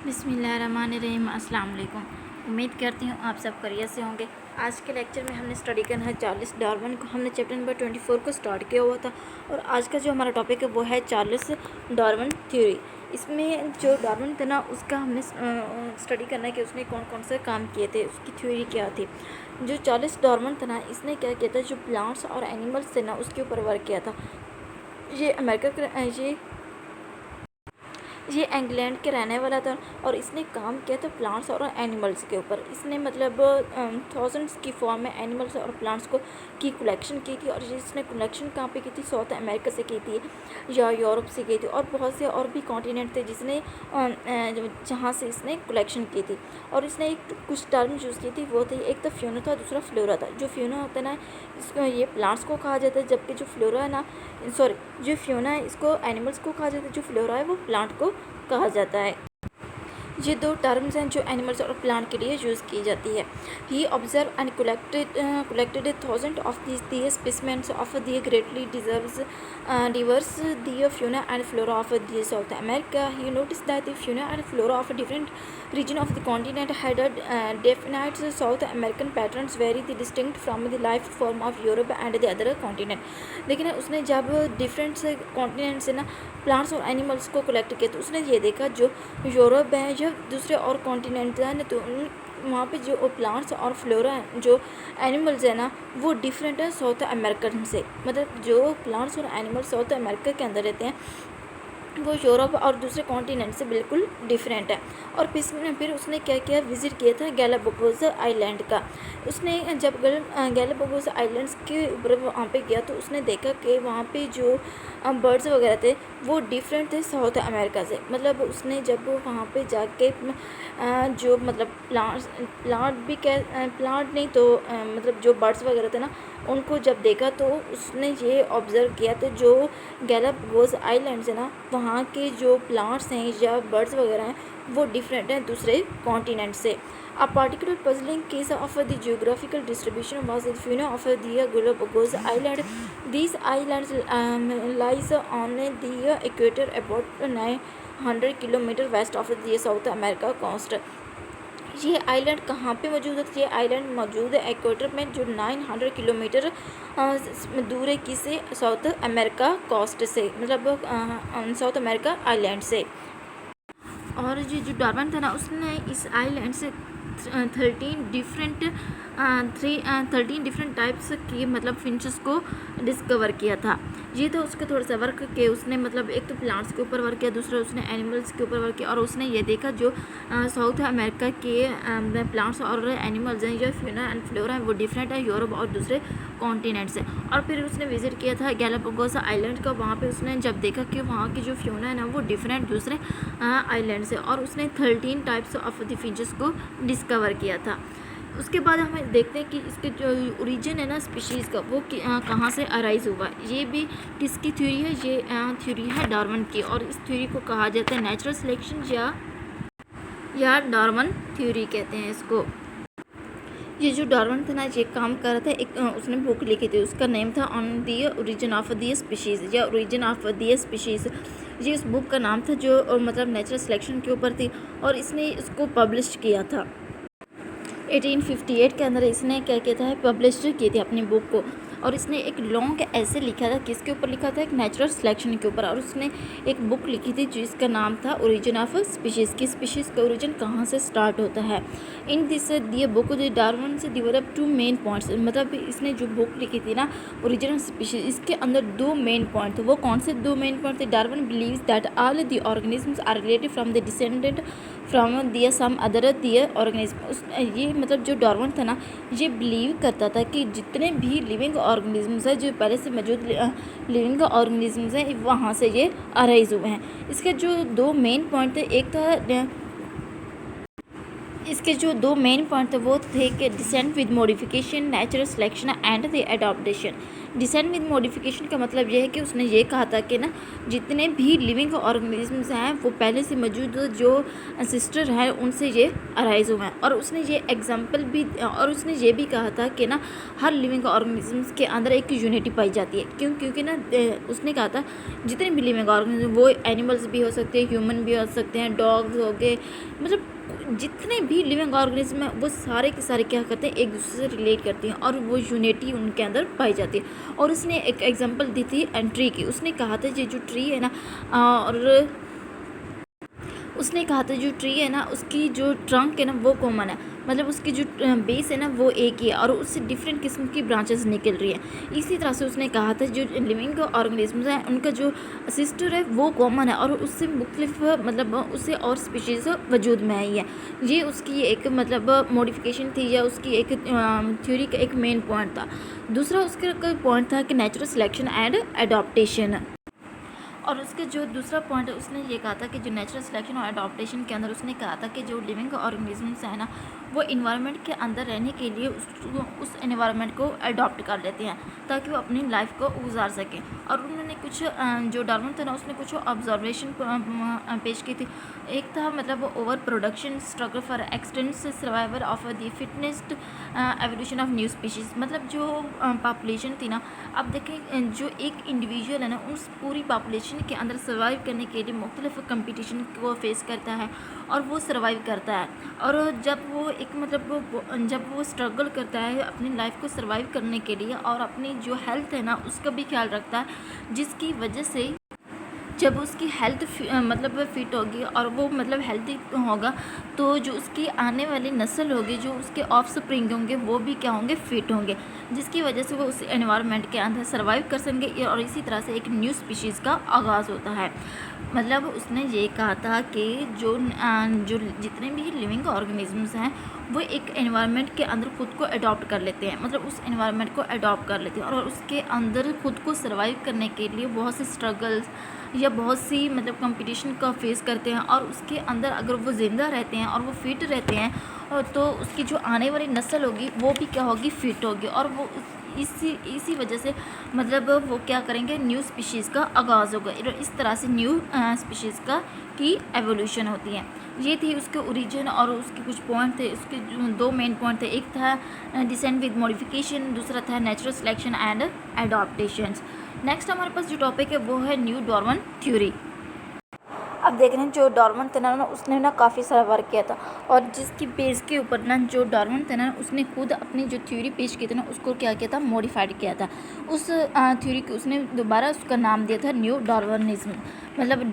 बिस्मिल्लाहिर्रहमानिर्रहीम। अस्सलाम वालेकुम। उम्मीद करती हूँ आप सब खैरियत से होंगे। आज के लेक्चर में हमने स्टडी करना है चार्ल्स डार्विन को। हमने चैप्टर नंबर 24 को स्टार्ट किया हुआ था और आज का जो हमारा टॉपिक है वो है चार्ल्स डार्विन थ्योरी। इसमें जो डार्विन था ना उसका हमने स्टडी करना है कि उसने कौन कौन से काम किए थे, उसकी थ्योरी क्या थी। जो चार्ल्स डार्विन था ना इसने क्या किया था, जो प्लांट्स और एनिमल्स थे ना उसके ऊपर वर्क किया था। ये अमेरिका ये इंग्लैंड के रहने वाला था और इसने काम किया था प्लांट्स और एनिमल्स के ऊपर। इसने मतलब थाउजेंड्स की फॉर्म में एनिमल्स और प्लांट्स को की कलेक्शन की थी और इसने कलेक्शन कहाँ पे की थी, साउथ अमेरिका से की थी या यूरोप से की थी और बहुत से और भी कॉन्टिनेंट थे जिसने जहाँ से इसने कलेक्शन की थी। और इसने एक कुछ टर्म यूज़ की थी, वो थी एक तो फ्यूना था, दूसरा फ्लोरा था। जो फ्यूना होता है ना इसको ये प्लांट्स को कहा जाता है, जबकि जो फ्लोरा है ना जो फ्यूना है इसको एनिमल्स को कहा जाता है, जो फ्लोरा है वो प्लांट को कहा जाता है। ये दो टर्म्स हैं जो एनिमल्स और प्लांट के लिए यूज़ की जाती है। He observe and collected thousand of the specimens of the greatly diverse the fauna and flora of the South America. He notice that the fauna and flora of different region of the continent had a definite South American patterns very distinct from the life form of Europe and the other continent। लेकिन उसने जब different से continent से ना plants और animals को collect किया तो उसने ये देखा जो यूरोप है या दूसरे और कॉन्टिनेंट है ना, तो वहाँ पे जो प्लांट्स और फ्लोरा है, जो एनिमल्स है ना वो डिफरेंट है साउथ अमेरिकन से। मतलब जो प्लांट्स और एनिमल्स साउथ अमेरिका के अंदर रहते हैं वो यूरोप और दूसरे कॉन्टिनेंट से बिल्कुल डिफरेंट है। और फिर उसने क्या किया, विज़िट किया था गैलापागोस आइलैंड का। उसने जब गैलापागोस आइलैंड्स के ऊपर वहाँ पे गया तो उसने देखा कि वहाँ पे जो बर्ड्स वगैरह थे वो डिफरेंट थे साउथ अमेरिका से। मतलब उसने जब वहाँ पे जाके जो मतलब प्लांट नहीं तो मतलब जो बर्ड्स वगैरह थे ना उनको जब देखा तो उसने ये ऑब्ज़र्व किया तो जो गैलापागोस आइलैंड्स है ना वहाँ के जो प्लांट्स हैं या बर्ड्स वगैरह हैं वो डिफरेंट हैं दूसरे कॉन्टिनेंट से। A particular puzzling case of the geographical distribution was the fauna of the Galapagos Island. These islands lies on the equator about 900 kilometre west of the South America coast। ये island कहाँ पे मौजूद है? ये island मौजूद है equator में जो 900 किलोमीटर दूर है किसे, साउथ अमेरिका कोस्ट से, मतलब साउथ अमेरिका आइलैंड से। और ये जो डार्विन था ना उसने इस आइलैंड से 13 डिफरेंट टाइप्स की मतलब फिंचेस को डिस्कवर किया था। ये तो उसका थोड़ा सा वर्क के उसने मतलब एक तो प्लांट्स के ऊपर वर्क किया, दूसरा उसने एनिमल्स के ऊपर वर्क किया और उसने ये देखा जो साउथ अमेरिका के प्लांट्स और एनिमल्स हैं जो फ्यूना एंड फ्लोरा हैं वो डिफरेंट है यूरोप और दूसरे कॉन्टिनेंट से। और फिर उसने विज़िट किया था गैलापागोस आइलैंड का। वहाँ पे उसने जब देखा कि वहाँ की जो फ्यूना है ना वो डिफरेंट दूसरे आइलैंड से, और उसने 13 टाइप्स ऑफ द फिशेस को डिस्कवर किया था। उसके बाद हमें देखते हैं कि इसके जो ओरिजिन है ना स्पीशीज़ का वो कहाँ से अराइज हुआ। ये भी किसकी थ्योरी है? ये थ्योरी है डार्विन की और इस थ्योरी को कहा जाता है नेचुरल सिलेक्शन या डार्विन थ्योरी कहते हैं इसको। ये जो डार्विन था ना ये काम कर रहा था, एक उसने बुक लिखी थी, उसका नेम था on the origin of the species या ओरिजिन ऑफ दी स्पीशीज़। ये इस बुक का नाम था जो मतलब नेचुरल सिलेक्शन के ऊपर थी और इसने इसको पब्लिश किया था 1858 के अंदर। इसने क्या किया था, पब्लिश की थी अपनी बुक को। और इसने एक लॉन्ग ऐसे लिखा था, किसके ऊपर लिखा था, एक नेचुरल सिलेक्शन के ऊपर। और उसने एक बुक लिखी थी जिसका नाम था ओरिजिन ऑफ स्पीशीज़ की स्पीशीज़ का ओरिजिन कहाँ से स्टार्ट होता है। इन दिस दिए बुक डार्विन से डेवलप 2 मेन पॉइंट्स। मतलब इसने जो बुक लिखी थी ना ओरिजिन ऑफ स्पीशीज़, इसके अंदर 2 मेन पॉइंट थे। वो कौन से 2 मेन पॉइंट थे? Darwin believes that all the organisms are related from the descendant from दिया सम अदर दिया ऑर्गेनिज्म। ये मतलब जो डार्विन था ना ये बिलीव करता था कि जितने भी लिविंग ऑर्गेनिजम्स हैं जो पहले से मौजूद लिविंग ऑर्गेनिजम्स हैं वहाँ से ये अराइज हुए हैं। इसके जो 2 मेन पॉइंट थे, एक था इसके जो दो मेन पॉइंट थे वो थे कि descent with modification, natural selection and the adaptation. Descent with modification का मतलब ये है कि उसने ये कहा था कि ना जितने भी लिविंग ऑर्गेनिजम्स हैं वो पहले से मौजूद जो सिस्टर है उनसे ये अराइज हुए हैं। और उसने ये एग्जांपल भी और उसने ये भी कहा था कि ना हर लिविंग ऑर्गेनिजम्स के अंदर एक यूनिटी पाई जाती है। क्योंकि ना उसने कहा था जितने भी लिविंग ऑर्गेनिज्म वो एनिमल्स भी हो सकते हैं, ह्यूमन भी हो सकते हैं, डॉग्स हो गए, मतलब जितने भी लिविंग ऑर्गेनिज्म हैं वो सारे के सारे क्या करते हैं, एक दूसरे से रिलेट करती हैं और वो यूनिटी उनके अंदर पाई जाती है। और उसने एक एग्जांपल दी थी ट्री की। उसने कहा था ये जो ट्री है ना और उसने कहा था जो ट्री है ना उसकी जो ट्रंक है ना वो कॉमन है, मतलब उसकी जो बेस है ना वो एक ही है और उससे डिफरेंट किस्म की ब्रांचेस निकल रही हैं। इसी तरह से उसने कहा था जो लिविंग ऑर्गेनिजम्स हैं उनका जो सिस्टर है वो कॉमन है और उससे मुख्तलिफ मतलब उससे और स्पीशीज़ वजूद में आई है। ये उसकी एक मतलब मॉडिफिकेशन थी या उसकी एक थ्योरी का एक मेन पॉइंट था। दूसरा उसका पॉइंट था कि नेचुरल सिलेक्शन एंड एडॉप्टेशन। और उसके जो दूसरा पॉइंट है उसने ये कहा था कि जो नेचुरल सिलेक्शन और अडॉप्टेशन के अंदर उसने कहा था कि जो लिविंग ऑर्गेनिजम्स हैं ना वो इन्वायरमेंट के अंदर रहने के लिए उस इन्वायरमेंट को अडॉप्ट कर लेते हैं ताकि वो अपनी लाइफ को गुजार सकें। और उन्होंने कुछ जो डार्विन था ना उसने कुछ ऑब्जर्वेशन पेश की थी। एक था मतलब over production, struggle for existence, survival of the fittest, evolution of new species. मतलब जो पॉपुलेशन थी ना, अब देखें जो एक इंडिविजुअल है ना उस पूरी पॉपुलेशन के अंदर सर्वाइव करने के लिए मुख्तलिफ कंपटीशन को फेस करता है और वो सर्वाइव करता है। और जब वो एक मतलब जब वो स्ट्रगल करता है अपनी लाइफ को सर्वाइव करने के लिए और अपनी जो हेल्थ है ना उसका भी ख्याल रखता है, जिसकी वजह से जब उसकी हेल्थ मतलब फिट होगी और वो मतलब हेल्दी होगा तो जो उसकी आने वाली नस्ल होगी, जो उसके ऑफ स्प्रिंग होंगे वो भी क्या होंगे, फिट होंगे, जिसकी वजह से वो उस एनवायरनमेंट के अंदर सर्वाइव कर सकेंगे और इसी तरह से एक न्यू स्पीशीज़ का आगाज़ होता है। मतलब उसने ये कहा था कि जो जितने भी लिविंग ऑर्गेनिजम्स हैं वो एक एनवायरनमेंट के अंदर खुद को अडॉप्ट कर लेते हैं, मतलब उस एनवायरनमेंट को अडॉप्ट कर लेते हैं और उसके अंदर खुद को सर्वाइव करने के लिए बहुत से स्ट्रगल्स या बहुत सी मतलब कंपटीशन का फेस करते हैं। और उसके अंदर अगर वो ज़िंदा रहते हैं और वो फिट रहते हैं तो उसकी जो आने वाली नस्ल होगी वो भी क्या होगी, फिट होगी और वो इसी वजह से मतलब वो क्या करेंगे, न्यू स्पीशीज़ का आगाज़ होगा। इस तरह से न्यू स्पीशीज़ का की एवोल्यूशन होती है। ये थी उसके ओरिजिन और उसके कुछ पॉइंट थे। उसके दो मेन पॉइंट थे, एक था डिसेंट विद मॉडिफिकेशन, दूसरा था natural selection and adaptations. Next हमारे पास जो टॉपिक है वो है न्यू डार्विन थ्योरी। अब देख रहे हैं जो डार्विन था ना उसने ना काफ़ी सारा वर्क किया था और जिसकी बेस के ऊपर ना जो डार्विन था ना उसने खुद अपनी जो थ्योरी पेश की थी ना उसको क्या किया था, मॉडिफाइड किया था। उस थ्योरी को उसने दोबारा उसका नाम दिया था न्यू डार्विनिज्म, मतलब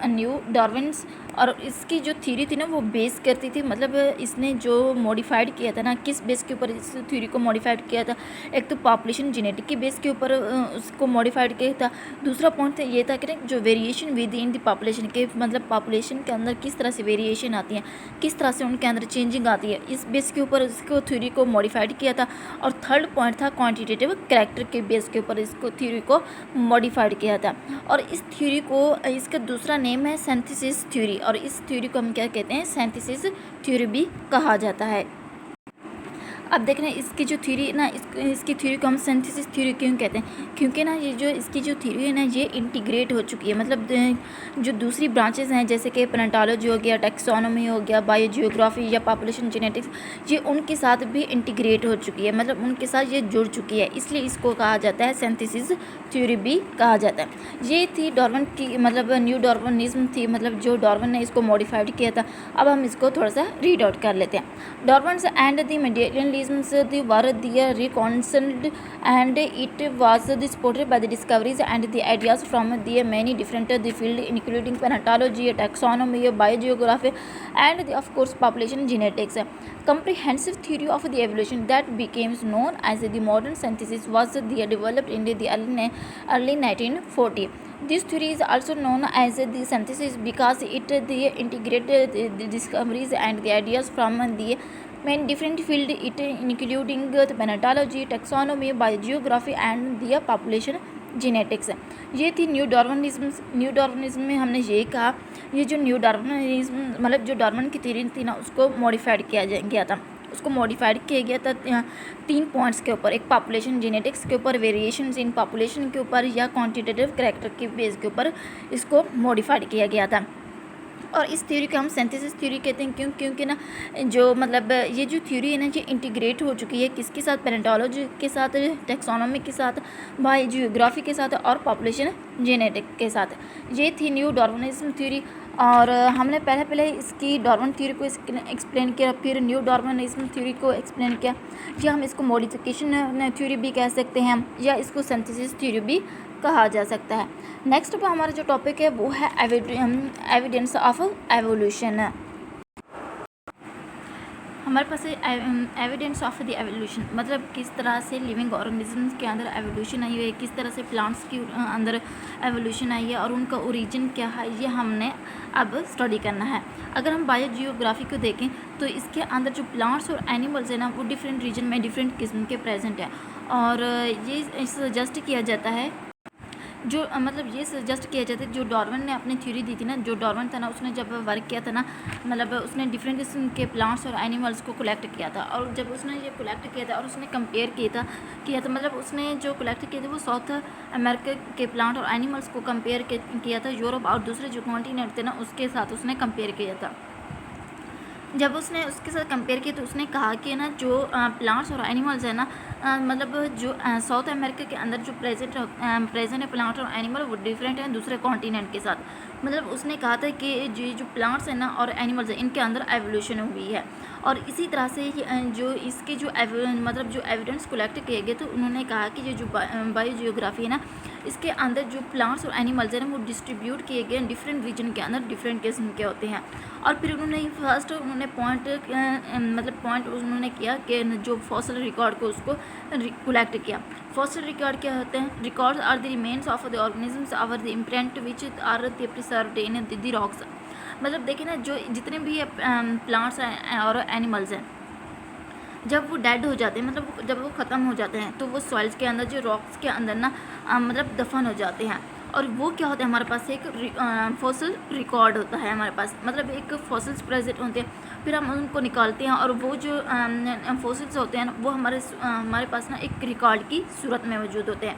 न्यू डार्विन्स। और इसकी जो थ्योरी थी ना वो बेस करती थी, मतलब इसने जो मॉडिफाइड किया था ना किस बेस के ऊपर इस थ्योरी को मॉडिफाइड किया था, एक तो पॉपुलेशन जेनेटिक के बेस के ऊपर उसको मॉडिफाइड किया था। दूसरा पॉइंट ये था कि जो variation with in the population के, मतलब पॉपुलेशन के अंदर किस तरह से वेरिएशन आती है, किस तरह से उनके अंदर चेंजिंग आती है, इस बेस के ऊपर इसको थ्योरी को मॉडिफाइड किया था। और थर्ड पॉइंट था क्वांटिटेटिव कैरेक्टर के बेस के ऊपर इसको थ्योरी को मॉडिफाइड किया था। और इस थ्योरी को, इसका दूसरा नेम है सिंथेसिस थ्योरी और इस थ्योरी को हम क्या कहते हैं, सिंथेसिस थ्योरी भी कहा जाता है। अब देख रहे हैं इसकी जो थ्योरी ना इसकी थ्योरी को हम सिंथेसिस थ्योरी क्यों कहते हैं, क्योंकि ना ये जो इसकी जो थ्योरी है ना ये इंटीग्रेट हो चुकी है। मतलब जो दूसरी ब्रांचेस हैं जैसे कि प्लेंटोलॉजी हो गया, टैक्सोनॉमी हो गया, बायोजियोग्राफी या पॉपुलेशन जेनेटिक्स, ये उनके साथ भी इंटीग्रेट हो चुकी है, मतलब उनके साथ ये जुड़ चुकी है, इसलिए इसको कहा जाता है सिंथेसिस थ्योरी भी कहा जाता है। ये थी डार्विन की मतलब न्यू डार्विनिज्म थी, मतलब जो डार्विन ने इसको मॉडिफाइड किया था। अब हम इसको थोड़ा सा रीड आउट कर लेते हैं। Darwin's and the Mendelian were the reconciled and it was supported by the discoveries and the ideas from the many different fields including paleontology, taxonomy, biogeography and of course population genetics. Comprehensive theory of the evolution that became known as the modern synthesis was developed in the early 1940. This theory is also known as the synthesis because it integrated the discoveries and the ideas from the many different fields, it including the paleontology, taxonomy, biogeography and the population genetics है। ये थी new Darwinism. New Darwinism में हमने ये कहा, ये जो new Darwinism मतलब जो डार्विन की थ्योरी थी ना, उसको मॉडिफाइड किया गया था। उसको मॉडिफाइड किया गया था 3 पॉइंट्स के ऊपर, एक पॉपुलेशन जेनेटिक्स के ऊपर, वेरिएशंस इन पॉपुलेशन के ऊपर, या क्वांटिटेटिव कैरेक्टर के बेस के ऊपर इसको मॉडिफाइड किया गया था। और इस थ्योरी को हम सिंथेसिस थ्योरी कहते हैं। क्योंकि ना जो मतलब ये जो थ्योरी है ना, ये इंटीग्रेट हो चुकी है किसके साथ, पैलेंटोलॉजी के साथ, टेक्सोनॉमी के साथ, बायो जियोग्राफी के साथ और पॉपुलेशन जेनेटिक के साथ। ये थी न्यू डार्विनिज्म थ्योरी। और हमने पहले इसकी डार्विन थ्योरी को एक्सप्लेन किया, फिर न्यू डार्विनिज्म थ्योरी को एक्सप्लेन किया, या हम इसको मॉडिफिकेशन थ्योरी भी कह सकते हैं, या इसको सिंथेसिस थ्योरी भी कहा जा सकता है। नेक्स्ट पे हमारा जो टॉपिक है वो है एविडेंस ऑफ एवोल्यूशन। हमारे पास एविडेंस ऑफ द एवोल्यूशन मतलब किस तरह से लिविंग ऑर्गेनिजम्स के अंदर एवोल्यूशन आई है, किस तरह से प्लांट्स की अंदर एवोल्यूशन आई है और उनका ओरिजिन क्या है, ये हमने अब स्टडी करना है। अगर हम बायो जियोग्राफी को देखें तो इसके अंदर जो प्लांट्स और एनिमल्स है ना, वो डिफरेंट रीजन में डिफरेंट किस्म के प्रेजेंट हैं। और ये सजेस्ट किया जाता है, जो मतलब ये सजेस्ट किया जाता है, जो डार्विन ने अपनी थ्योरी दी थी ना, जो डार्विन था ना, उसने जब वर्क किया था ना, मतलब उसने डिफरेंट किस्म के प्लांट्स और एनिमल्स को कलेक्ट किया था। और जब उसने ये कलेक्ट किया था और उसने कंपेयर किया था मतलब उसने जो कलेक्ट किए थे वो साउथ अमेरिका के प्लांट और एनिमल्स को कंपेयर किया था यूरोप और दूसरे जो कॉन्टिनेंट थे ना उसके साथ उसने कंपेयर किया था। जब उसने उसके साथ कंपेयर किया तो उसने कहा कि ना जो प्लांट्स और एनिमल्स है ना, मतलब जो साउथ अमेरिका के अंदर जो प्रेजेंट है प्लांट और एनिमल, वो डिफरेंट है दूसरे कॉन्टिनेंट के साथ। मतलब उसने कहा था कि जो प्लांट्स हैं ना और एनिमल्स हैं, इनके अंदर एवोल्यूशन हुई है। और इसी तरह से जो इसके जो मतलब जो एविडेंस कलेक्ट किए गए तो उन्होंने कहा कि ये जो बायो जियोग्राफी है ना, इसके अंदर जो प्लांट्स और एनिमल्स हैं ना, वो डिस्ट्रीब्यूट किए गए डिफरेंट रीजन के अंदर डिफरेंट किस्म के होते हैं। और फिर उन्होंने पॉइंट उन्होंने किया कि जो फॉसिल रिकॉर्ड को उसको कलेक्ट किया। फॉसिल रिकॉर्ड क्या होते हैं? Records are the remains of the organisms or the imprint which are the preserved in the rocks. मतलब देखिए ना, जो जितने भी प्लांट्स और एनिमल्स हैं, जब वो डेड हो जाते हैं, मतलब जब वो ख़त्म हो जाते हैं, तो वो सॉइल्स के अंदर, जो रॉक्स के अंदर ना मतलब दफन हो जाते हैं। और वो क्या होता है, हमारे पास एक फॉसिल रिकॉर्ड होता है हमारे पास, मतलब एक फॉसिल्स प्रेजेंट होते हैं। फिर हम उनको निकालते हैं और वो जो फॉसिल्स होते हैं वो हमारे पास ना एक रिकॉर्ड की सूरत में मौजूद होते हैं।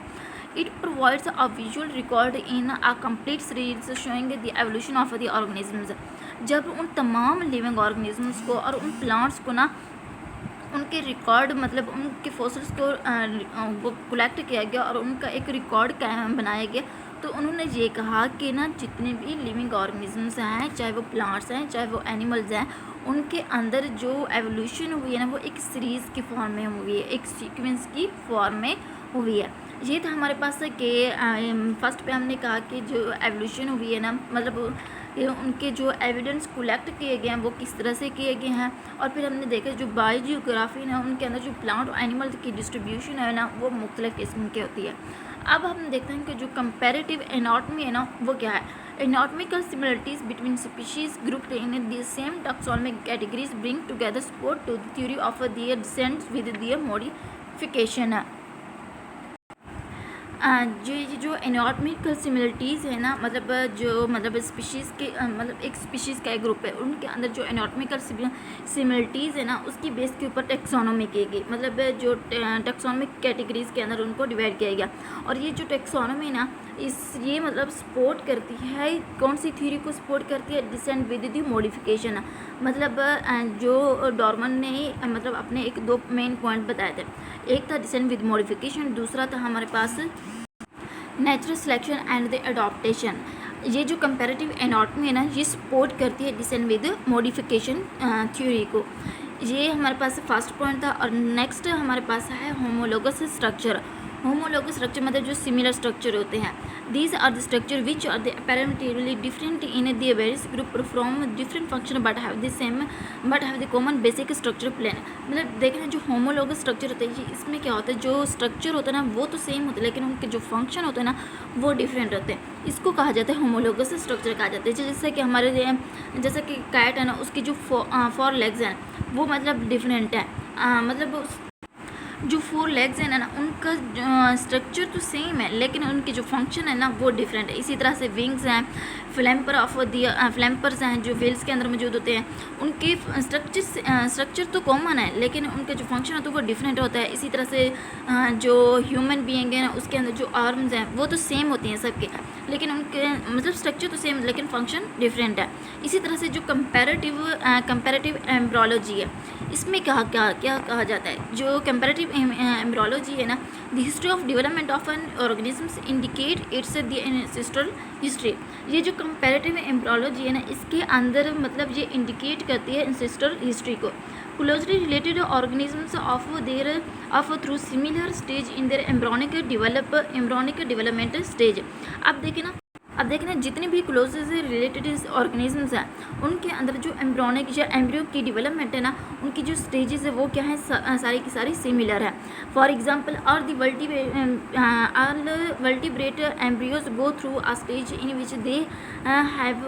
It provides a visual record in a complete series showing the evolution of the organisms. जब उन तमाम लिविंग ऑर्गेनिजम्स को और उन प्लांट्स को ना उनके रिकॉर्ड मतलब उनके फॉसिल्स को वो कलेक्ट किया गया और उनका एक रिकॉर्ड बनाया गया, तो उन्होंने ये कहा कि ना जितने भी लिविंग ऑर्गेनिजम्स हैं, चाहे वो प्लांट्स हैं चाहे वो एनिमल्स हैं, उनके अंदर जो एवोल्यूशन हुई है ना, वो एक सीरीज़ की फॉर्म में हुई है, एक सीक्वेंस की फॉर्म में हुई है। ये था हमारे पास कि फर्स्ट पे हमने कहा कि जो एवोल्यूशन हुई है ना, मतलब ये उनके जो एविडेंस कलेक्ट किए गए हैं वो किस तरह से किए गए हैं। और फिर हमने देखा जो बायो जियोग्राफी ना, उनके अंदर जो प्लांट और एनिमल की डिस्ट्रीब्यूशन है ना, वो मुख्तलिफ किस्म की होती है। अब हम देखते हैं कि जो कंपैरेटिव एनाटॉमी है ना, वो क्या है। Anatomical similarities between species grouped in the same taxonomic categories bring together support to the theory of their descent with their modification है। जो एनाटॉमिकल सिमिलरिटीज़ है ना, मतलब स्पीशीज़ के मतलब एक स्पीशीज़ का एक ग्रुप है, उनके अंदर जो एनाटॉमिकल सिमिलरिटीज़ है ना, उसकी बेस के ऊपर टेक्सोनॉमी की गई, मतलब जो टेक्सोनॉमिक कैटेगरीज़ के अंदर उनको डिवाइड किया गया। और ये जो टेक्सोनॉमी ना, ये मतलब सपोर्ट करती है, कौन सी थ्योरी को सपोर्ट करती है? Descent with the modification. मतलब जो डार्विन ने मतलब अपने एक दो मेन पॉइंट बताए थे, एक था डिसेंट विद मॉडिफिकेशन, दूसरा था हमारे पास natural selection and the adaptation. ये जो कंपैरेटिव एनाटॉमी है ना, ये सपोर्ट करती है डिसेंट विद मॉडिफिकेशन थ्योरी को। ये हमारे पास फर्स्ट पॉइंट था। और नेक्स्ट हमारे पास है होमोलोगस स्ट्रक्चर। होमोलोगस स्ट्रक्चर मतलब जो सिमिलर स्ट्रक्चर होते हैं। These are the structure which are the apparently different in the various group perform different function but have the common basic structure plan. मतलब देखें, जो होमोलोगस स्ट्रक्चर होते हैं, इसमें क्या होता है, जो स्ट्रक्चर होता है ना वो तो सेम होता है, लेकिन उनके जो फंक्शन होते हैं ना वो डिफरेंट होते हैं। इसको कहा जाता है होमोलोगस स्ट्रक्चर कहा जाता है। जैसे कि जैसे कि कैट है ना, उसकी जो 4 लेग्स हैं वो मतलब डिफरेंट है, मतलब जो 4 लेग्स हैं ना उनका स्ट्रक्चर तो सेम है, लेकिन उनके जो फंक्शन है ना वो डिफरेंट है। इसी तरह से विंग्स हैं, फ्लैम्पर्स हैं जो व्हेल्स के अंदर मौजूद होते हैं, उनके स्ट्रक्चर तो कॉमन है, लेकिन उनका जो फंक्शन है तो वो डिफरेंट होता है। इसी तरह से जो ह्यूमन बीइंग है ना उसके अंदर जो आर्म्स हैं वो तो सेम होती हैं सबके, लेकिन उनके मतलब स्ट्रक्चर तो सेम लेकिन फंक्शन डिफरेंट है। इसी तरह से जो कंपैरेटिव एम्ब्रोलॉजी है, इसमें क्या कहा जाता है। जो कंपैरेटिव एम्ब्रोलॉजी है ना, the history of development of N organisms indicate it's the ancestral history. ये जो कंपैरेटिव एम्ब्रोलॉजी है ना इसके अंदर मतलब ये इंडिकेट करती है एंसेस्ट्रल हिस्ट्री को। Closely related organisms of through similar stage in their embryonic developmental stage. अब देखें ना जितने भी क्लोजेस रिलेटेड ऑर्गेनिजम्स हैं उनके अंदर जो एम्ब्रोनिक या एम्ब्रियो की डेवलपमेंट है ना उनकी जो स्टेजेस है वो क्या है, सारी की सारी सिमिलर है। For example are the vertebrate embryos go through a stage in which they have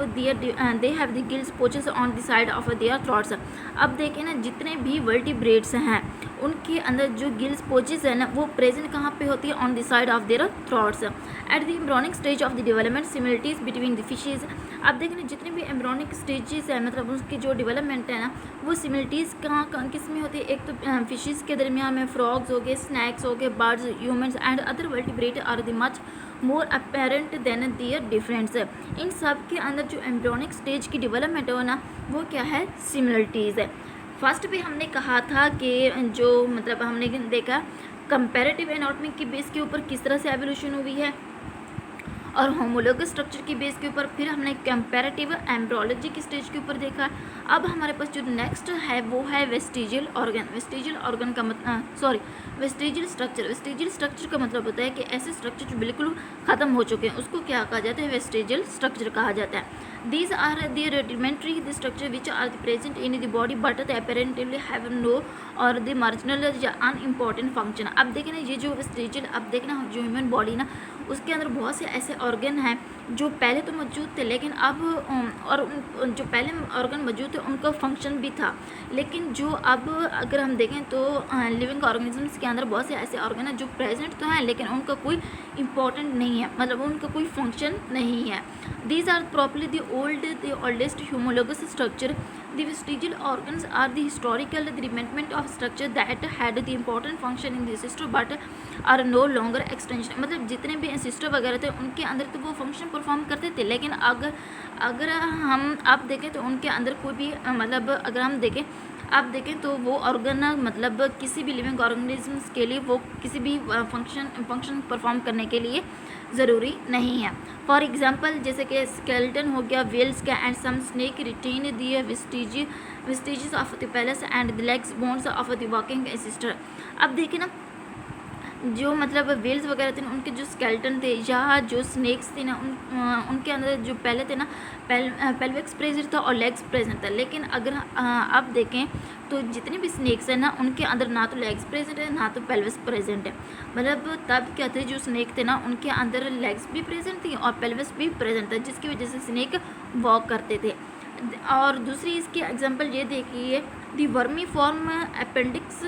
the gills pouches on the side of their throats. अब देखें ना जितने भी वर्टिब्रेट्स हैं उनके अंदर जो गिल्स पोचेस है ना वो प्रेजेंट कहाँ पे होती है, on the side of their throats. At the embryonic stage of the development similarities between the fishes. अब देखिए जितने भी एम्ब्रोनिक स्टेजेस है मतलब उसकी जो डेवलपमेंट है ना वो सिमिलरिटीज़ कहाँ किस में होती है। एक तो फिशेज के दरमियान में फ्रॉग्स हो गए, स्नैक्स हो गए, birds, humans and other vertebrate are the much more apparent than their difference. इन सब के अंदर जो एम्ब्रोनिक स्टेज की डेवलपमेंट हो ना वो क्या है, सिमिलरिटीज़ है। फर्स्ट पे हमने कहा था कि जो मतलब हमने देखा कंपैरेटिव एनाटॉमी की बेस के ऊपर किस तरह से एवोल्यूशन हुई है, और होमोलोगस स्ट्रक्चर की बेस के ऊपर फिर हमने कंपैरेटिव एम्ब्रोलॉजी की स्टेज के ऊपर देखा। अब हमारे पास जो नेक्स्ट है वो है वेस्टिजियल ऑर्गन। वेस्टिजियल ऑर्गन का मतलब वेस्टिजियल स्ट्रक्चर का मतलब होता है कि ऐसे स्ट्रक्चर जो बिल्कुल ख़त्म हो चुके हैं उसको क्या कहा जाता है, वेस्टिजियल स्ट्रक्चर कहा जाता है। These are the rudimentary the structure which are present in the body but they apparently have no or the marginal या unimportant function। अब देखें ना ये जो वेस्टिजियल, अब देखना जो ह्यूमन बॉडी ना उसके अंदर बहुत से ऐसे ऑर्गन हैं जो पहले तो मौजूद थे लेकिन अब और जो पहले ऑर्गन मौजूद थे उनका फंक्शन भी था, लेकिन जो अब अगर हम देखें तो लिविंग ऑर्गेनिजम्स के अंदर बहुत से ऐसे ऑर्गन हैं जो प्रेजेंट तो हैं लेकिन उनका कोई इम्पोर्टेंट नहीं है, मतलब उनका कोई फंक्शन नहीं है। These are probably the oldest homologous structure. The vestigial organs are the historical remnant of structure that had the important function in the ancestor but are no longer extension। मतलब जितने भी ancestor वगैरह थे उनके अंदर तो वो फंक्शन परफॉर्म करते थे, लेकिन अगर हम आप देखें तो उनके अंदर कोई भी मतलब अगर हम देखें तो वो ऑर्गन मतलब किसी भी लिविंग ऑर्गेनिजम्स के लिए वो किसी भी फंक्शन परफॉर्म करने के लिए ज़रूरी नहीं है। फॉर एग्जांपल जैसे कि स्केलेटन हो गया व्हेल्स का and some snake retain the vestiges of the palace and the legs bones of the walking ancestor. अब देखिए ना जो मतलब व्हेल्स वगैरह थे ना उनके जो स्केलेटन थे या जो स्नेक्स थे ना उनके अंदर जो पहले थे ना पेल्विक्स प्रेजेंट था और लेग्स प्रेजेंट था, लेकिन अगर आप देखें तो जितने भी स्नेक्स हैं ना उनके अंदर ना तो लेग्स प्रेजेंट है ना तो पेल्विस प्रेजेंट है। मतलब तब क्या थे जो स्नेक थे ना उनके अंदर लेग्स भी प्रेजेंट थी और पेल्विस भी प्रेजेंट था जिसकी वजह से स्नेक वॉक करते थे। और दूसरी इसकी एग्जांपल ये देखिए the vermiform appendix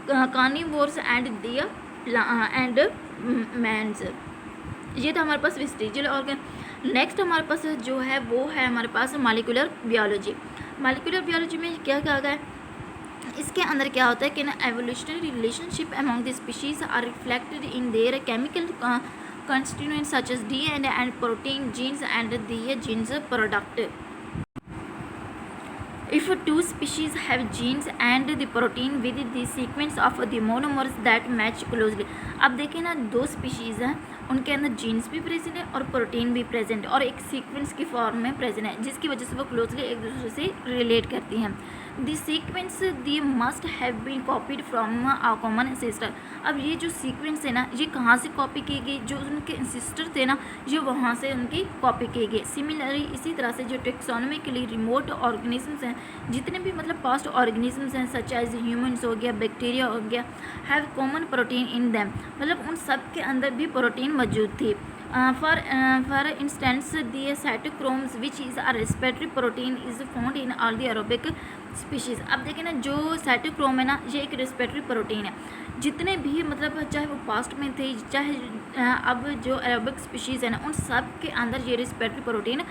carnivores and man's. ये था हमारे पास वेस्टिजियल ऑर्गन। नेक्स्ट हमारे पास जो है वो है हमारे पास मॉलिक्यूलर बायोलॉजी। मॉलिक्यूलर बायोलॉजी में क्या कहा गया है, इसके अंदर क्या होता है कि ना evolutionary relationship among the species are reflected in their chemical constituents such as DNA and protein genes and the genes product। If two species have genes and the protein with the sequence of the monomers that match closely। अब देखें ना दो species हैं उनके अंदर jeans भी present है और प्रोटीन भी प्रेजेंट है और एक सीक्वेंस की फॉर्म में प्रेजेंट है जिसकी वजह से वो क्लोजली एक दूसरे से रिलेट करती हैं। The sequence they must have been copied from a common ancestor. अब ये जो सीक्वेंस है ना ये कहाँ से कॉपी की गई, जो उनके एंसेस्टर थे ना ये वहाँ से उनकी कॉपी की गई। सिमिलरली इसी तरह से जो टेक्सोनॉमिकली रिमोट ऑर्गेनिजम्स हैं जितने भी मतलब पास्ट ऑर्गेनिजम्स हैं सच एज ह्यूमन्स हो गया, बैक्टीरिया हो गया, have common protein in them. मतलब उन सब के अंदर भी प्रोटीन मौजूद थी। For instance, the cytochromes, which is a respiratory protein, is found in all the aerobic species. अब देखें ना, जो साइटोक्रोम है ना, ये एक रेस्पिरेटरी प्रोटीन है. जितने भी मतलब चाहे वो पास्ट में थे, चाहे अब जो एरोबिक स्पीशीज़ है ना, उन सब के अंदर ये रेस्पिरेटरी प्रोटीन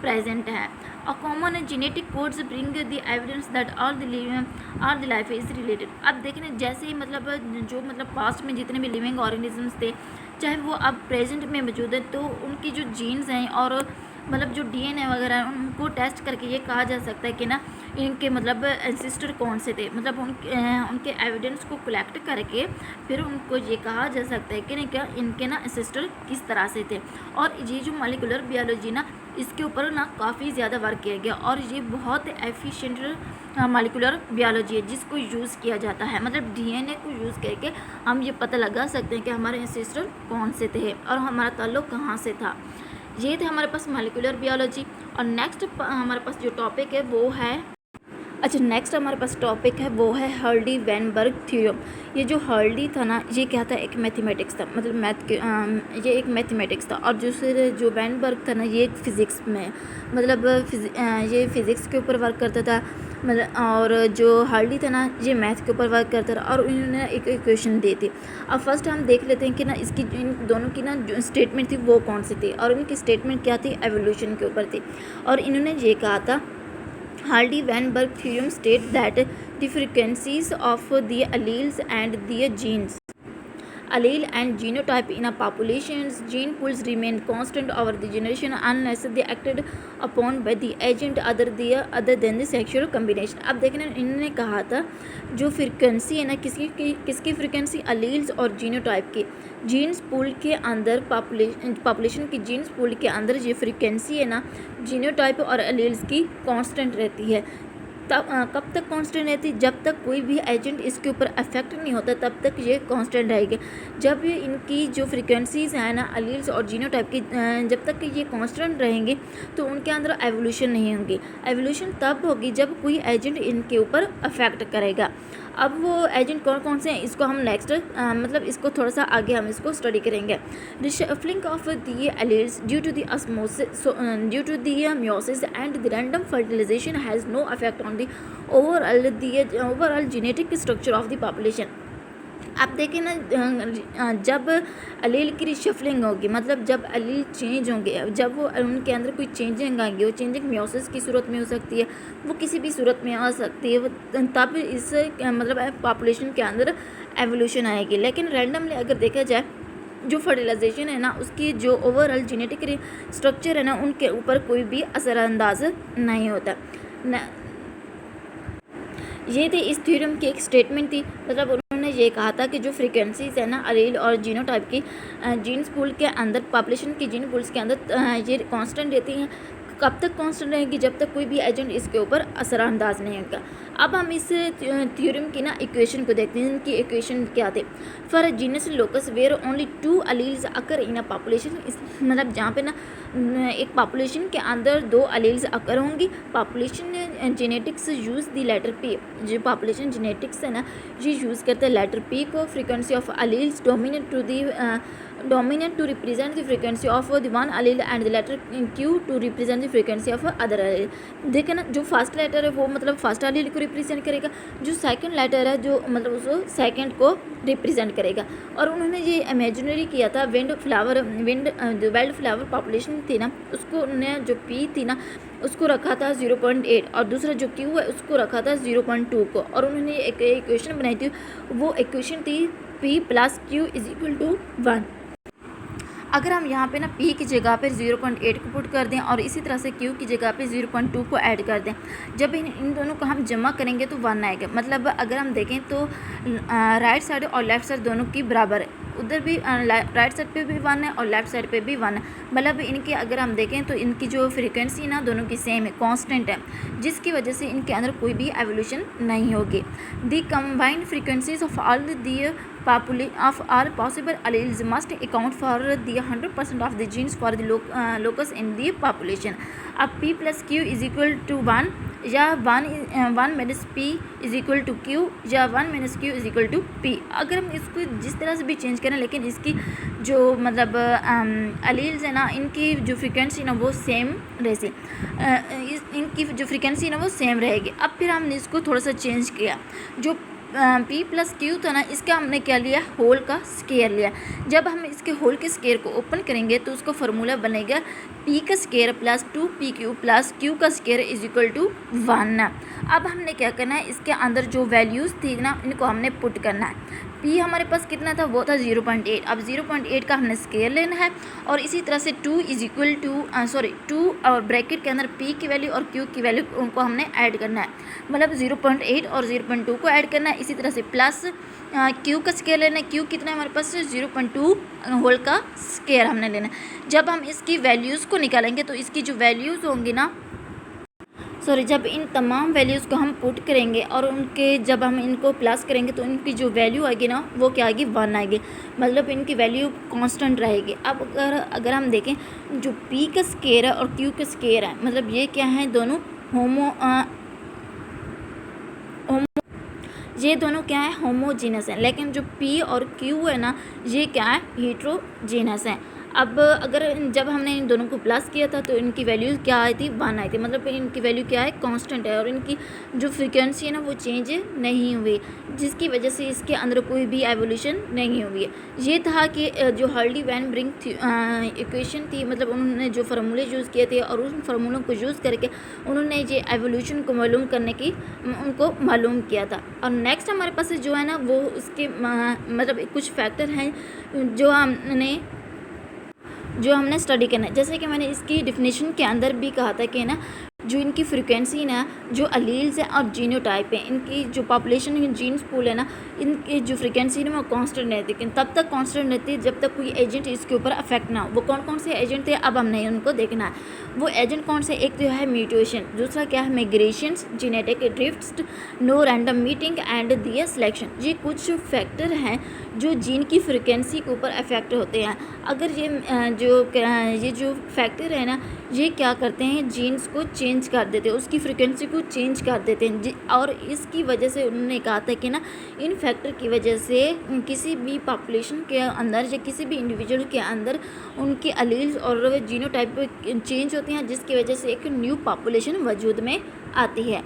प्रेजेंट है. A common genetic codes bring the evidence that all the life is related. अब देखें ना, जैसे ही मतलब जो मतलब पास्ट में जितने भी लिविंग ऑर्गेनिजम्स थे, चाहे वो अब प्रेजेंट में मौजूद है, तो उनकी जो जीन्स हैं और मतलब जो डीएनए वगैरह है, उनको टेस्ट करके ये कहा जा सकता है कि ना इनके मतलब एंसेस्टर कौन से थे. मतलब उनके एविडेंस को कलेक्ट करके फिर उनको ये कहा जा सकता है कि ना क्या इनके ना एंसेस्टर किस तरह से थे. और ये जो मॉलिक्यूलर बायोलॉजी ना, इसके ऊपर ना काफ़ी ज़्यादा वर्क किया गया और ये बहुत एफिशिएंट मॉलिक्यूलर बायोलॉजी है जिसको यूज़ किया जाता है. मतलब डीएनए को यूज़ करके हम ये पता लगा सकते हैं कि हमारे एंसेस्टर कौन से थे और हमारा ताल्लुक़ कहाँ से था. ये थे हमारे पास मॉलिक्यूलर बायोलॉजी. और नेक्स्ट हमारे पास जो टॉपिक है वो है, नेक्स्ट हमारे पास टॉपिक है वो है हर्डी-वेनबर्ग थ्योरम. ये जो हर्डी था ना, ये क्या था, एक मैथमेटिक्स था. मतलब ये एक मैथमेटिक्स था. और दूसरे जो वेनबर्ग था ना, ये एक फ़िज़िक्स में मतलब ये फ़िज़िक्स के ऊपर वर्क करता था. मतलब और जो हर्डी था ना, ये मैथ के ऊपर वर्क करता था और उन्होंने एक इक्वेशन दी थी. अब फर्स्ट हम देख लेते हैं कि ना इसकी इन दोनों की ना जो स्टेटमेंट थी वो कौन सी थी. और उनकी स्टेटमेंट क्या थी, एवोल्यूशन के ऊपर थी. और इन्होंने ये कहा था, Hardy-Weinberg theorem states that the frequencies of the alleles and the genes, allele and genotype in a population's gene pools remain constant over the generation unless they acted upon by the agent other than the sexual combination. अब देखना, इन्होंने कहा था जो frequency है ना, किसकी frequency, alleles और जीनोटाइप की. जीन्स पूल के अंदर पॉपुलेशन की जीन्स पूल के अंदर ये फ्रीक्वेंसी है ना, जीनोटाइप और अलील्स की कांस्टेंट रहती है. तब कब तक कांस्टेंट रहती है, जब तक कोई भी एजेंट इसके ऊपर अफेक्ट नहीं होता, तब तक ये कांस्टेंट रहेगी. जब ये इनकी जो फ्रीक्वेंसीज़ हैं ना, अलील्स और जीनोटाइप की, जब तक ये कांस्टेंट रहेंगे तो उनके अंदर एवोल्यूशन नहीं होगी. एवोल्यूशन तब होगी जब कोई एजेंट इनके ऊपर अफेक्ट करेगा. अब वो एजेंट कौन कौन से हैं, इसको हम नेक्स्ट मतलब इसको थोड़ा सा आगे हम इसको स्टडी करेंगे. Reshuffling of the alleles due to the osmosis due to the meiosis and the random fertilisation has no affect on the overall genetic structure of the population. आप देखें ना, जब अलील की रिशफलिंग होगी, मतलब जब अलील चेंज होंगे, जब वो उनके अंदर कोई चेंजिंग आएंगी, वो चेंजिंग मियोसिस की सूरत में हो सकती है, वो किसी भी सूरत में आ सकती है, तब इस मतलब पॉपुलेशन के अंदर एवोल्यूशन आएगी. लेकिन रैंडमली अगर देखा जाए, जो फर्टिलाइजेशन है ना, उसकी जो ओवरऑल जेनेटिक स्ट्रक्चर है ना, उनके ऊपर कोई भी असरअंदाज नहीं होता. ये थी इस थ्योरम की एक स्टेटमेंट थी. मतलब उन्होंने ये कहा था कि जो फ्रीक्वेंसीज है ना, अलील और जीनोटाइप की जीन्स पूल के अंदर, पॉपुलेशन की जीन पूल्स के अंदर ये कांस्टेंट रहती हैं. कब तक कांस्टेंट रहेगी, जब तक कोई भी एजेंट इसके ऊपर असरअंदाज नहीं होगा. अब हम इस थ्योरम की ना इक्वेशन को देखते हैं. इनकी इक्वेशन क्या थे. For genes locus where only 2 alleles occur in a population. मतलब जहाँ पे ना एक पॉपुलेशन के अंदर 2 अलील्स अकर होंगी. Population genetics use the letter p. जो पॉपुलेशन जेनेटिक्स है ना, ये यूज़ करते हैं लेटर पी को. Frequency of alleles dominant to represent the frequency of the one allele and the letter Q to represent the frequency of other allele. देखें ना, जो फर्स्ट लेटर है वो मतलब फर्स्ट allele को रिप्रेजेंट करेगा, जो सेकंड लेटर है जो मतलब उसको सेकंड को रिप्रेजेंट करेगा. और उन्होंने ये इमेजिनरी किया था. वाइल्ड फ्लावर पॉपुलेशन थी ना, उसको उन्होंने जो पी थी ना, उसको रखा था 0.8 और दूसरा जो क्यू है उसको रखा था 0.2 को. और उन्होंने एक इक्वेशन बनाई थी, वो इक्वेशन थी P + Q = 1. अगर हम यहाँ पे ना P की जगह पे 0.8 को पुट कर दें और इसी तरह से Q की जगह पे 0.2 को ऐड कर दें, जब इन दोनों को हम जमा करेंगे तो 1 आएगा. मतलब अगर हम देखें तो राइट साइड और लेफ़्ट साइड दोनों की बराबर है. उधर भी राइट साइड पे भी 1 है और लेफ़्ट साइड पे भी 1 है. मतलब इनकी अगर हम देखें तो इनकी जो फ्रीक्वेंसी ना दोनों की सेम है, कांस्टेंट है, जिसकी वजह से इनके अंदर कोई भी एवोल्यूशन नहीं होगी. The combined frequencies of all the of all possible alleles must account for the 100% of the genes for the locus in the population. अब p plus q is equal to 1 या 1 minus p is equal to q या 1 minus q is equal to p. अगर हम इसको जिस तरह से भी चेंज करें, लेकिन इसकी जो मतलब अलील्स है ना, इनकी जो फ्रीक्वेंसी ना वो सेम रहेगी, इनकी जो फ्रीक्वेंसी ना वो सेम रहेगी. अब फिर हमने इसको थोड़ा सा चेंज किया. जो p प्लस क्यू था ना, इसका हमने क्या लिया, होल का स्केयर लिया. जब हम इसके होल के स्केयर को ओपन करेंगे तो उसका फार्मूला बनेगा p का square plus 2pq plus q का स्केयर इज इक्वल टू 1. अब हमने क्या करना है, इसके अंदर जो वैल्यूज़ थी ना, इनको हमने पुट करना है. p हमारे पास कितना था, वो था 0.8. अब 0.8 का हमने स्केयर लेना है और इसी तरह से 2 इज इक्वल टू 2 और ब्रैकेट के अंदर p की वैल्यू और q की वैल्यू उनको हमने ऐड करना है. मतलब 0.8 और 0.2 को ऐड करना है. इसी तरह से प्लस q का स्केयर लेना है. q कितना है हमारे पास, 0.2 होल का स्केयर हमने लेना है. जब हम इसकी वैल्यूज़ को निकालेंगे तो इसकी जो वैल्यूज़ होंगी ना, जब इन तमाम वैल्यूज़ को हम पुट करेंगे और उनके जब हम इनको प्लस करेंगे तो इनकी जो वैल्यू आएगी ना, वो क्या आएगी, 1 आएगी. मतलब इनकी वैल्यू कांस्टेंट रहेगी. अब अगर हम देखें, जो p का स्केयर है और q का स्केयर है, मतलब ये क्या है, दोनों ये दोनों क्या है, होमोजीनस है. लेकिन जो p और q है ना, ये क्या है, हीट्रोजीनस है. अब अगर जब हमने इन दोनों को प्लस किया था तो इनकी वैल्यू क्या आई थी, 1 आई थी. मतलब इनकी वैल्यू क्या है, कांस्टेंट है और इनकी जो फ्रीक्वेंसी है ना वो चेंज नहीं हुई, जिसकी वजह से इसके अंदर कोई भी एवोल्यूशन नहीं हुई है. ये था कि जो हर्ली वैन ब्रिंक थी इक्वेशन थी, मतलब उन्होंने जो फार्मूले यूज़ किए थे और उन फार्मूलों को यूज़ करके उन्होंने ये एवोल्यूशन को मालूम करने की उनको मालूम किया था. और नेक्स्ट हमारे पास जो है ना, वो उसके मतलब कुछ फैक्टर हैं जो हमने स्टडी करना है. जैसे कि मैंने इसकी डिफिनेशन के अंदर भी कहा था कि ना, जो इनकी फ्रीक्वेंसी ना, जो अलील्स हैं और जीनोटाइप है, इनकी जो पॉपुलेशन जीन्स पूल है ना, इनकी जो फ्रीक्वेंसी ना वो कांस्टेंट रहती है. लेकिन तब तक कांस्टेंट रहती है जब तक कोई एजेंट इसके ऊपर अफेक्ट ना हो. वो कौन कौन से एजेंट थे, अब हमने उनको देखना है. वो एजेंट कौन से, एक तो है म्यूटेशन, दूसरा क्या है, migrations, genetic drift, no random meeting and दिया सिलेक्शन. ये कुछ फैक्टर हैं जो जीन की फ्रीक्वेंसी के ऊपर अफेक्ट होते हैं. अगर ये जो फैक्टर है ना, ये क्या करते हैं, जीन्स को चेंज कर देते हैं, उसकी फ्रीक्वेंसी को चेंज कर देते हैं. और इसकी वजह से उन्होंने कहा था कि ना, इन फैक्टर की वजह से किसी भी पॉपुलेशन के अंदर या किसी भी इंडिविजुअल के अंदर उनके अलील्स और जीनोटाइप चेंज होते हैं, जिसकी वजह से एक न्यू पॉपुलेशन वजूद में आती है.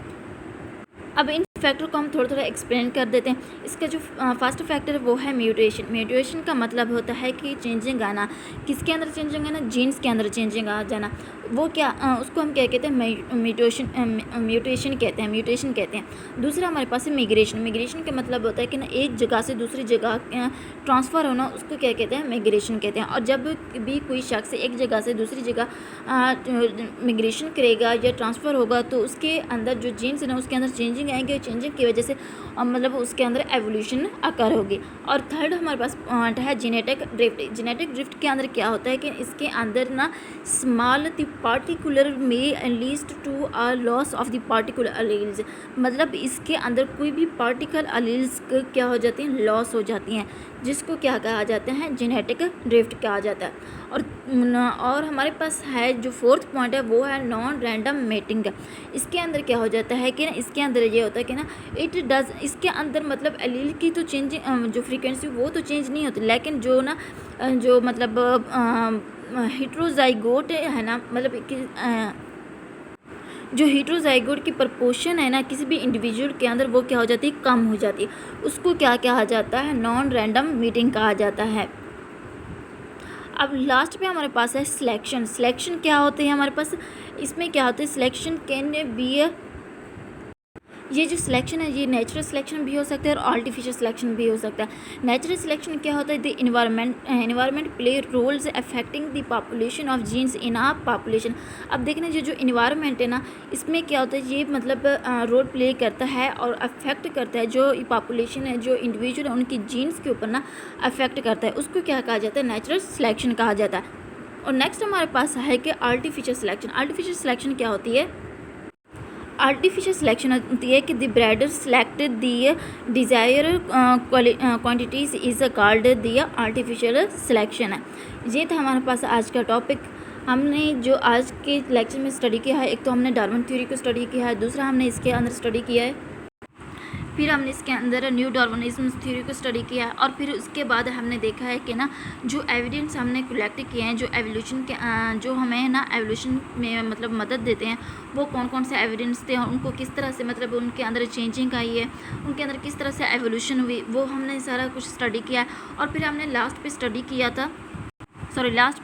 अब इन फैक्टर को हम थोड़ा थोड़ा एक्सप्लेन कर देते हैं. इसका जो फर्स्ट फैक्टर है वो है म्यूटेशन. म्यूटेशन का मतलब होता है कि चेंजिंग आना. किसके अंदर चेंजिंग आना, जीन्स के अंदर चेंजिंग आ जाना. वो क्या उसको हम क्या कहते हैं, म्यूटेशन कहते हैं. दूसरा हमारे पास है मिग्रेशन. मिग्रेशन का मतलब होता है कि ना, एक जगह से दूसरी जगह ट्रांसफ़र होना, उसको क्या कहते हैं, मिग्रेशन कहते हैं. और जब भी कोई शख्स एक जगह से दूसरी जगह मिग्रेशन करेगा या ट्रांसफ़र होगा तो उसके अंदर जो जीन्स है ना, उसके अंदर चेंजिंग आएंगे. चेंजिंग की वजह से मतलब उसके अंदर एवोल्यूशन अकर होगी. और थर्ड हमारे पास पॉइंट है जेनेटिक ड्रिफ्ट. जेनेटिक ड्रिफ्ट के अंदर क्या होता है कि इसके अंदर ना, स्मॉल द पार्टिकुलर में लीस्ट to a loss of the particular alleles. मतलब इसके अंदर कोई भी पार्टिकल अलील्स क्या हो जाती हैं, लॉस हो जाती हैं, जिसको क्या कहा जाता है, जेनेटिक ड्रिफ्ट कहा जाता है. और हमारे पास है जो फोर्थ पॉइंट है वो है नॉन रैंडम मेटिंग. इसके अंदर क्या हो जाता है कि ना, इसके अंदर ये होता है कि ना, इसके अंदर मतलब एलील की तो चेंजिंग जो फ्रीक्वेंसी वो तो चेंज नहीं होती, लेकिन जो मतलब हेट्रोजाइगोट है ना, मतलब जो हेट्रोजाइगोट की प्रपोर्शन है ना किसी भी इंडिविजुअल के अंदर, वो क्या हो जाती है, कम हो जाती है. उसको क्या कहा जाता है, नॉन रैंडम मीटिंग कहा जाता है. अब लास्ट पे हमारे पास है सिलेक्शन. सिलेक्शन क्या होते हैं हमारे पास, इसमें क्या होता है, सिलेक्शन कैन बी ये जो सिलेक्शन है, ये नेचुरल सिलेक्शन भी हो सकता है और आर्टिफिशियल सिलेक्शन भी हो सकता है. नेचुरल सिलेक्शन क्या होता है, the environment play roles affecting the population of genes in a population. अब देखना, जो इन्वायरमेंट है ना, इसमें क्या होता है, ये मतलब रोल प्ले करता है और अफेक्ट करता है जो पॉपुलेशन है, जो इंडिविजुअल है, उनकी जीन्स के ऊपर ना अफेक्ट करता है. उसको क्या कहा जाता है, नेचुरल सिलेक्शन कहा जाता है. और नेक्स्ट हमारे पास है कि आर्टिफिशियल सिलेक्शन. आर्टिफिशियल सिलेक्शन क्या होती है, आर्टिफिशियल सिलेक्शन होती है कि the breeder select the desire quantities is called the artificial selection है। ये था हमारे पास आज का टॉपिक। हमने जो आज के लेक्चर में स्टडी किया है, एक तो हमने डार्विन थ्योरी को स्टडी किया है, दूसरा हमने इसके अंदर स्टडी किया है, फिर हमने इसके अंदर न्यू डार्विनिज्म थ्योरी को स्टडी किया है, और फिर उसके बाद हमने देखा है कि ना जो एविडेंस हमने कलेक्ट किए हैं, जो एवोल्यूशन के जो हमें ना एवोल्यूशन में मतलब मदद देते हैं, वो कौन कौन से एविडेंस थे और उनको किस तरह से मतलब उनके अंदर चेंजिंग आई है, उनके अंदर किस तरह से एवोल्यूशन हुई, वो हमने सारा कुछ स्टडी किया है। और फिर हमने लास्ट पे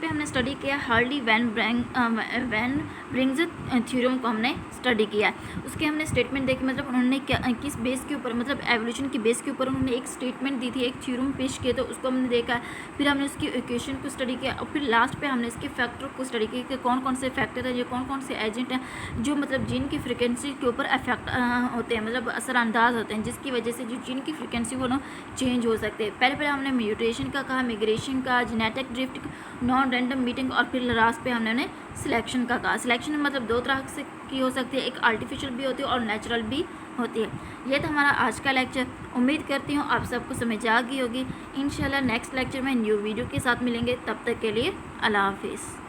हमने स्टडी किया हार्ली वैन ब्रिंग्स थ्योरम को हमने स्टडी किया है। उसके हमने स्टेटमेंट देखी, मतलब उन्होंने क्या किस बेस के ऊपर, मतलब एवोल्यूशन की बेस के ऊपर उन्होंने एक स्टेटमेंट दी थी, एक थ्योरम पेश किया, तो उसको हमने देखा है। फिर हमने उसकी इक्वेशन को स्टडी किया, और फिर लास्ट पे हमने इसके फैक्टर को स्टडी किया कि कौन कौन से फैक्टर है, जो कौन कौन से एजेंट हैं जो मतलब जीन की फ्रिक्वेंसी के ऊपर अफेक्ट होते हैं, मतलब असरानंदाज होते हैं, जिसकी वजह से जो जीन की फ्रिक्वेंसी वो ना चेंज हो सकते हैं। पहले हमने म्यूटेशन का कहा, मिग्रेशन का, genetic drift, non random meeting, और फिर लास्ट पे हमने सिलेक्शन का कहा। सिलेक्शन मतलब दो तरह से की हो सकती है, एक आर्टिफिशियल भी होती है और नेचुरल भी होती है। यह था हमारा आज का लेक्चर। उम्मीद करती हूँ आप सबको समझ आ गई होगी। इंशाल्लाह नेक्स्ट लेक्चर में न्यू वीडियो के साथ मिलेंगे, तब तक के लिए अल्लाह हाफिज़।